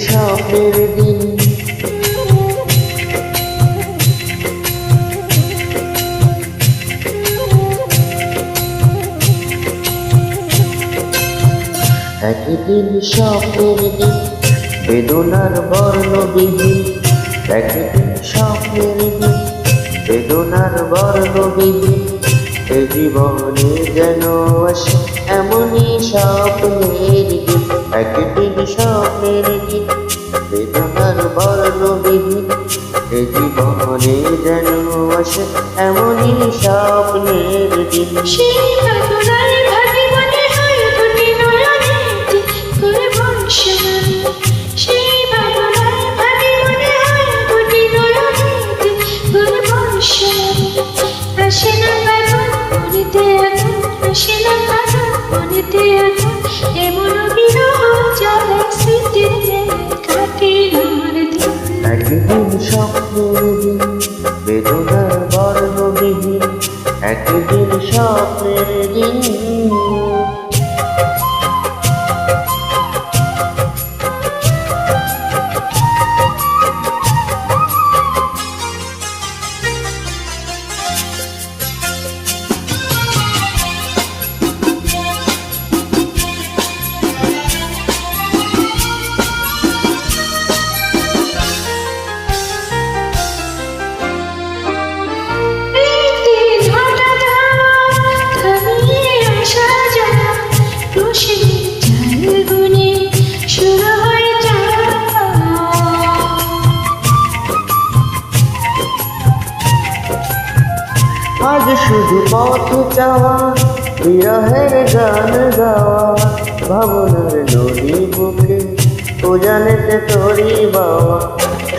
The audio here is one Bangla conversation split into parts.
স্বপ্নের দিন, একদিন স্বপ্নের দিন বেদনার বর্ণবিহীন, একদিন স্বপ্নের দিন বেদনার বর্ণবিহীন। এ জীবনে যেন আসে এমনই স্বপ্নের দিন, একদিন স্বপ্নের দিন বেদনার বর্ণবিহীন। এ জীবনে যেন আসে এমনই স্বপ্নের দিন। সেই বেদনায় ভাবি মনে হয় দুটি নয়নেতে করে বর্ষণামি, সেই বেদনায় ভাবি মনে হয় দুটি নয়নেতে করে বর্ষণামি। আসে না কারণ মনেতে এখন, আসে না কারণ মনেতে এখন, এমন বিরহ জ্বালা স্মৃতির মেলে কাটে আমার দিন। একদিন স্বপ্নের দিন বেদনার বর্ণবিহীন, একদিন স্বপ্নের দিন। আজ শুধু পথ চাওয়া, বিরহের গান গাওয়া, ভাবনার নদী বুকে উজানেতে তরি বাওয়া।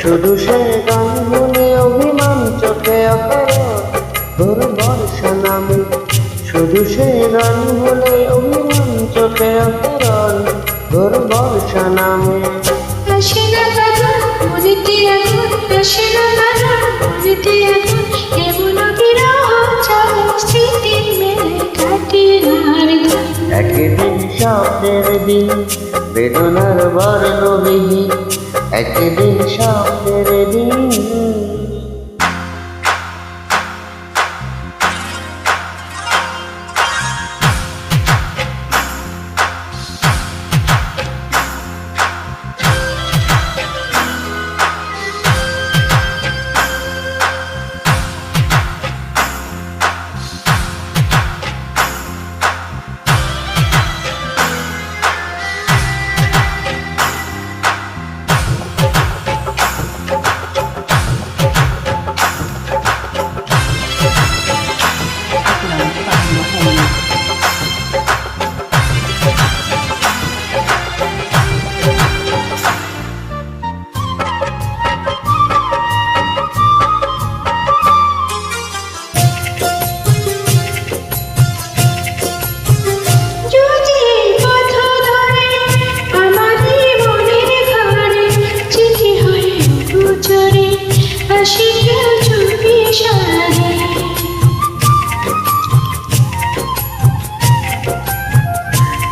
শুধু সে গান বলে অভিমান চোখে অপরাধ ঘোর বর্ষা নামে, শুধু সে গান বলে অভিমান চোখে অপরাধ ঘোর বর্ষা নামে। আসে না কারণ মনেতে এখন, আসে না কারণ মনেতে এখন, এমন বিরহ জ্বালা স্মৃতির মেলে কাটে আমার দিন। একদিন স্বপ্নের দিন বেদনার বর্ণবিহীন, একদিন স্বপ্নের দিন।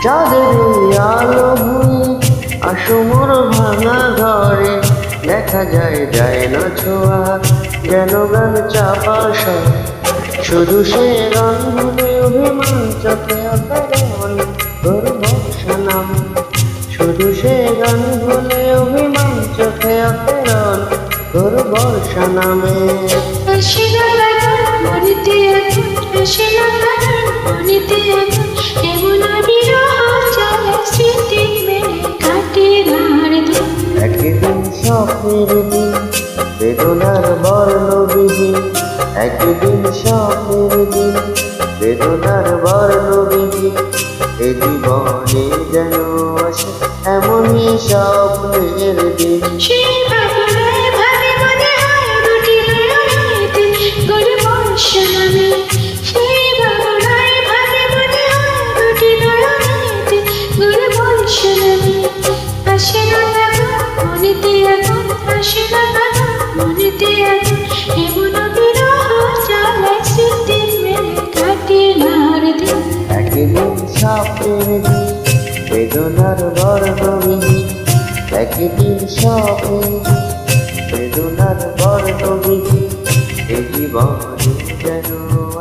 চাঁদের আলো ভুঁই আসো মোর ভাঙা ঘরে, দেখা যায় যায় না ছোঁয়া যেন গান চাপা সব। শুধু সে গান ভুলে অভিমান চোখে অকারণ ঘোর বর্ষা নামে, শুধু সে গান ভুলে অভিমান চোখে অকারণ ঘোর বর্ষা নামে। আসে না কারণ মনেতে এখন, আসে না কারণ মনেতে এখন, এমন বিরহ জ্বালা স্মৃতির মেলে কাটে আমার দিন। একদিন স্বপ্নের দিন বেদনার বর্ণবিহীন, একদিন স্বপ্নের দিন বেদনার বর্ণবিহীন। এ জীবনে যেন আসে এমনই স্বপ্নের দিন। সেই বেদনায় ভাবি মনে হয় দুটি নয়নেতে করে বর্ষণামি, সেই বেদনায় ভাবি মনে হয় দুটি নয়নেতে করে বর্ষণামি। আসে না কারণ মনেতে এখন, আসে না কারণ মনেতে এখন, এমন বিরহ জ্বালা স্মৃতির মেলে কাটে আমার দিন। একদিন স্বপ্নের দিন বেদনার বর্ণবিহীন, একদিন স্বপ্নে বেদনার বর্ণবিধি এ জীবনে যেন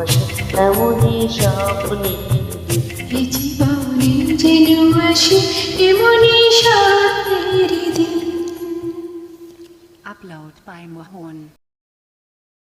আসে এমনই স্বপ্নে এ জীবনে যেন আসে এমনই স্বপ্নের দিন। Upload by Mohon.